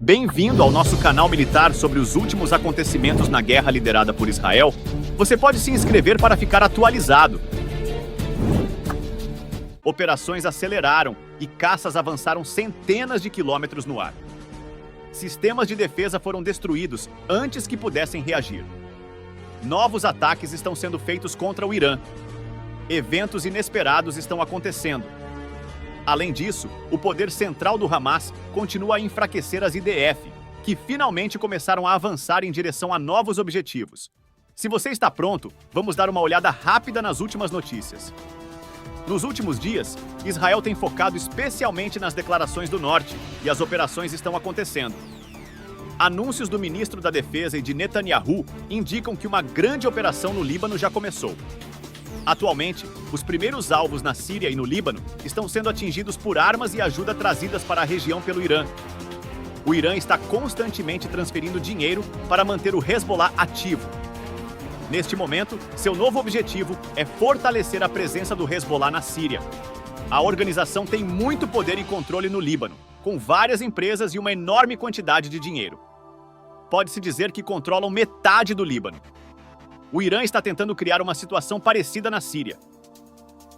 Bem-vindo ao nosso canal militar sobre os últimos acontecimentos na guerra liderada por Israel. Você pode se inscrever para ficar atualizado. Operações aceleraram e caças avançaram centenas de quilômetros no ar. Sistemas de defesa foram destruídos antes que pudessem reagir. Novos ataques estão sendo feitos contra o Irã. Eventos inesperados estão acontecendo. Além disso, o poder central do Hamas continua a enfraquecer as IDF, que finalmente começaram a avançar em direção a novos objetivos. Se você está pronto, vamos dar uma olhada rápida nas últimas notícias. Nos últimos dias, Israel tem focado especialmente nas declarações do norte e as operações estão acontecendo. Anúncios do ministro da Defesa e de Netanyahu indicam que uma grande operação no Líbano já começou. Atualmente, os primeiros alvos na Síria e no Líbano estão sendo atingidos por armas e ajuda trazidas para a região pelo Irã. O Irã está constantemente transferindo dinheiro para manter o Hezbollah ativo. Neste momento, seu novo objetivo é fortalecer a presença do Hezbollah na Síria. A organização tem muito poder e controle no Líbano, com várias empresas e uma enorme quantidade de dinheiro. Pode-se dizer que controlam metade do Líbano. O Irã está tentando criar uma situação parecida na Síria.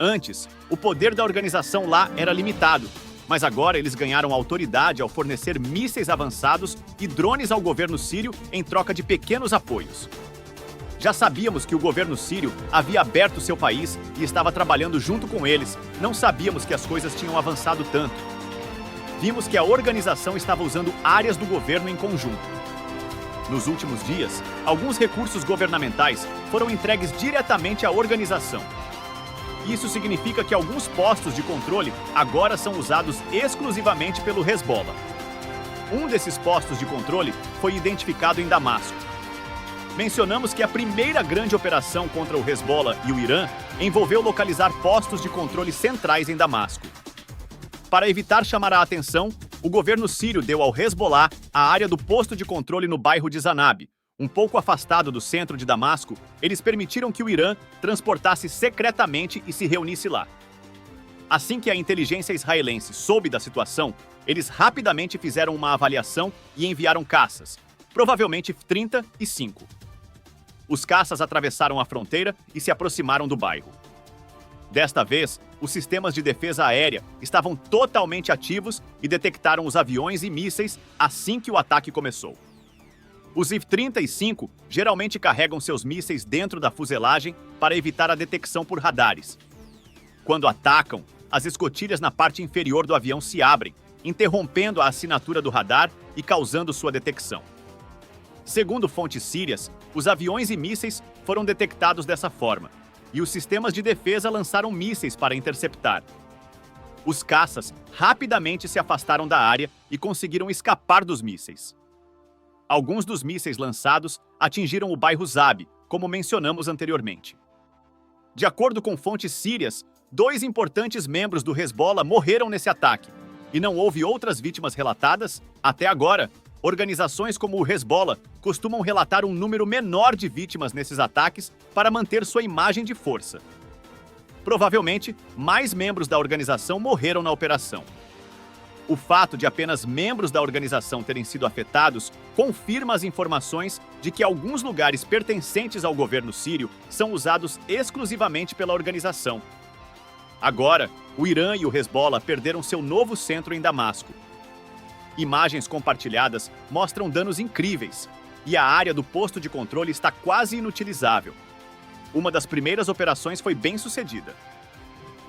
Antes, o poder da organização lá era limitado, mas agora eles ganharam autoridade ao fornecer mísseis avançados e drones ao governo sírio em troca de pequenos apoios. Já sabíamos que o governo sírio havia aberto seu país e estava trabalhando junto com eles, não sabíamos que as coisas tinham avançado tanto. Vimos que a organização estava usando áreas do governo em conjunto. Nos últimos dias, alguns recursos governamentais foram entregues diretamente à organização. Isso significa que alguns postos de controle agora são usados exclusivamente pelo Hezbollah. Um desses postos de controle foi identificado em Damasco. Mencionamos que a primeira grande operação contra o Hezbollah e o Irã envolveu localizar postos de controle centrais em Damasco. Para evitar chamar a atenção, o governo sírio deu ao Hezbollah a área do posto de controle no bairro de Zanab. Um pouco afastado do centro de Damasco, eles permitiram que o Irã transportasse secretamente e se reunisse lá. Assim que a inteligência israelense soube da situação, eles rapidamente fizeram uma avaliação e enviaram caças, provavelmente F-35. Os caças atravessaram a fronteira e se aproximaram do bairro. Desta vez, os sistemas de defesa aérea estavam totalmente ativos e detectaram os aviões e mísseis assim que o ataque começou. Os F-35 geralmente carregam seus mísseis dentro da fuselagem para evitar a detecção por radares. Quando atacam, as escotilhas na parte inferior do avião se abrem, interrompendo a assinatura do radar e causando sua detecção. Segundo fontes sírias, os aviões e mísseis foram detectados dessa forma, e os sistemas de defesa lançaram mísseis para interceptar. Os caças rapidamente se afastaram da área e conseguiram escapar dos mísseis. Alguns dos mísseis lançados atingiram o bairro Zab, como mencionamos anteriormente. De acordo com fontes sírias, 2 importantes membros do Hezbollah morreram nesse ataque, e não houve outras vítimas relatadas até agora. Organizações como o Hezbollah costumam relatar um número menor de vítimas nesses ataques para manter sua imagem de força. Provavelmente, mais membros da organização morreram na operação. O fato de apenas membros da organização terem sido afetados confirma as informações de que alguns lugares pertencentes ao governo sírio são usados exclusivamente pela organização. Agora, o Irã e o Hezbollah perderam seu novo centro em Damasco. Imagens compartilhadas mostram danos incríveis, e a área do posto de controle está quase inutilizável. Uma das primeiras operações foi bem sucedida.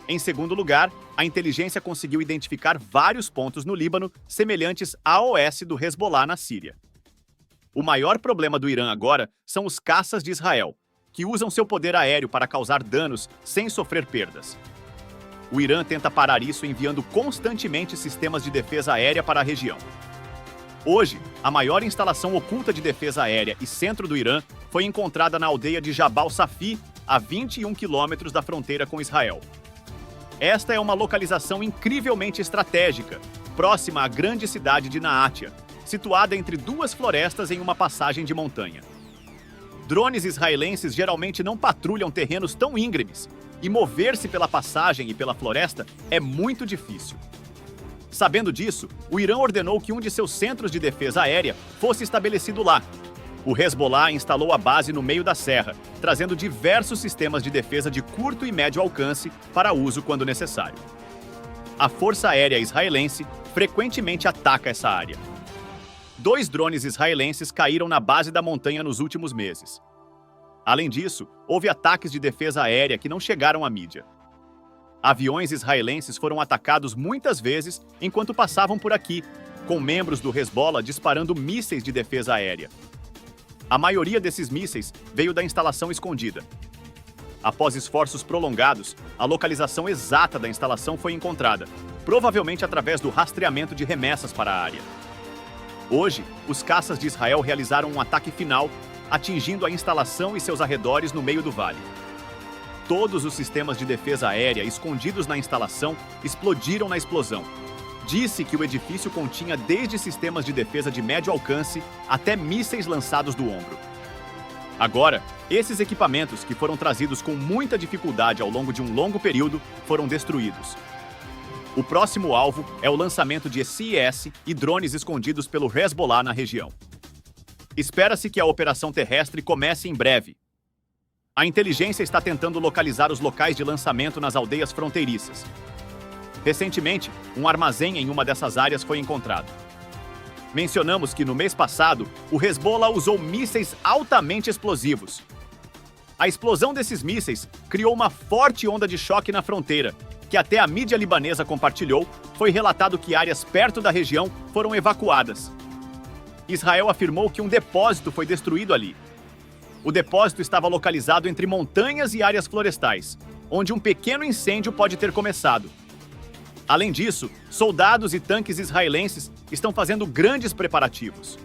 Em segundo lugar, a inteligência conseguiu identificar vários pontos no Líbano semelhantes à AOS do Hezbollah na Síria. O maior problema do Irã agora são os caças de Israel, que usam seu poder aéreo para causar danos sem sofrer perdas. O Irã tenta parar isso enviando constantemente sistemas de defesa aérea para a região. Hoje, a maior instalação oculta de defesa aérea e centro do Irã foi encontrada na aldeia de Jabal Safi, a 21 quilômetros da fronteira com Israel. Esta é uma localização incrivelmente estratégica, próxima à grande cidade de Naatia, situada entre 2 florestas em uma passagem de montanha. Drones israelenses geralmente não patrulham terrenos tão íngremes, e mover-se pela passagem e pela floresta é muito difícil. Sabendo disso, o Irã ordenou que um de seus centros de defesa aérea fosse estabelecido lá. O Hezbollah instalou a base no meio da serra, trazendo diversos sistemas de defesa de curto e médio alcance para uso quando necessário. A Força Aérea Israelense frequentemente ataca essa área. 2 drones israelenses caíram na base da montanha nos últimos meses. Além disso, houve ataques de defesa aérea que não chegaram à mídia. Aviões israelenses foram atacados muitas vezes enquanto passavam por aqui, com membros do Hezbollah disparando mísseis de defesa aérea. A maioria desses mísseis veio da instalação escondida. Após esforços prolongados, a localização exata da instalação foi encontrada, provavelmente através do rastreamento de remessas para a área. Hoje, os caças de Israel realizaram um ataque final, atingindo a instalação e seus arredores no meio do vale. Todos os sistemas de defesa aérea escondidos na instalação explodiram na explosão. Disse que o edifício continha desde sistemas de defesa de médio alcance até mísseis lançados do ombro. Agora, esses equipamentos, que foram trazidos com muita dificuldade ao longo de um longo período, foram destruídos. O próximo alvo é o lançamento de CIS e drones escondidos pelo Hezbollah na região. Espera-se que a operação terrestre comece em breve. A inteligência está tentando localizar os locais de lançamento nas aldeias fronteiriças. Recentemente, um armazém em uma dessas áreas foi encontrado. Mencionamos que no mês passado, o Hezbollah usou mísseis altamente explosivos. A explosão desses mísseis criou uma forte onda de choque na fronteira, que até a mídia libanesa compartilhou. Foi relatado que áreas perto da região foram evacuadas. Israel afirmou que um depósito foi destruído ali. O depósito estava localizado entre montanhas e áreas florestais, onde um pequeno incêndio pode ter começado. Além disso, soldados e tanques israelenses estão fazendo grandes preparativos.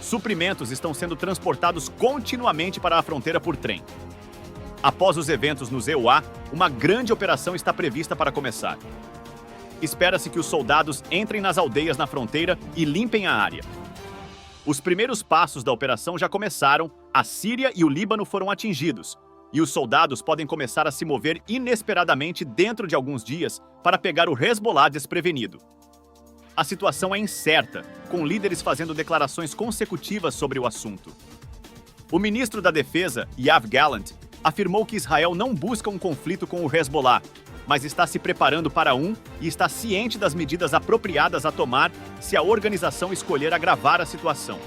Suprimentos estão sendo transportados continuamente para a fronteira por trem. Após os eventos no EUA, uma grande operação está prevista para começar. Espera-se que os soldados entrem nas aldeias na fronteira e limpem a área. Os primeiros passos da operação já começaram, a Síria e o Líbano foram atingidos, e os soldados podem começar a se mover inesperadamente dentro de alguns dias para pegar o Hezbollah desprevenido. A situação é incerta, com líderes fazendo declarações consecutivas sobre o assunto. O ministro da Defesa, Yoav Gallant, afirmou que Israel não busca um conflito com o Hezbollah, mas está se preparando para um e está ciente das medidas apropriadas a tomar se a organização escolher agravar a situação.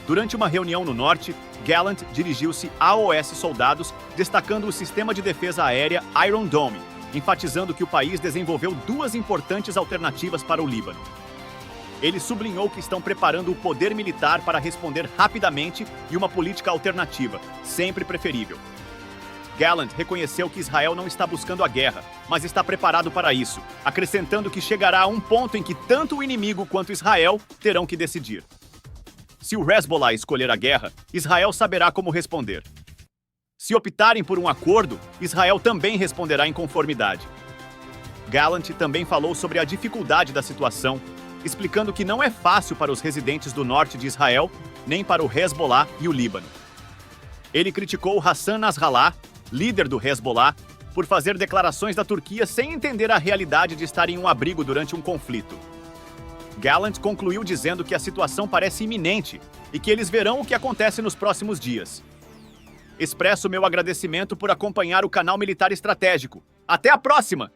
Durante uma reunião no norte, Gallant dirigiu-se a AOS soldados, destacando o sistema de defesa aérea Iron Dome, enfatizando que o país desenvolveu 2 importantes alternativas para o Líbano. Ele sublinhou que estão preparando o poder militar para responder rapidamente e uma política alternativa, sempre preferível. Gallant reconheceu que Israel não está buscando a guerra, mas está preparado para isso, acrescentando que chegará a um ponto em que tanto o inimigo quanto Israel terão que decidir. Se o Hezbollah escolher a guerra, Israel saberá como responder. Se optarem por um acordo, Israel também responderá em conformidade. Gallant também falou sobre a dificuldade da situação, explicando que não é fácil para os residentes do norte de Israel, nem para o Hezbollah e o Líbano. Ele criticou Hassan Nasrallah, líder do Hezbollah, por fazer declarações da Turquia sem entender a realidade de estar em um abrigo durante um conflito. Gallant concluiu dizendo que a situação parece iminente e que eles verão o que acontece nos próximos dias. Expresso meu agradecimento por acompanhar o canal Militar Estratégico. Até a próxima!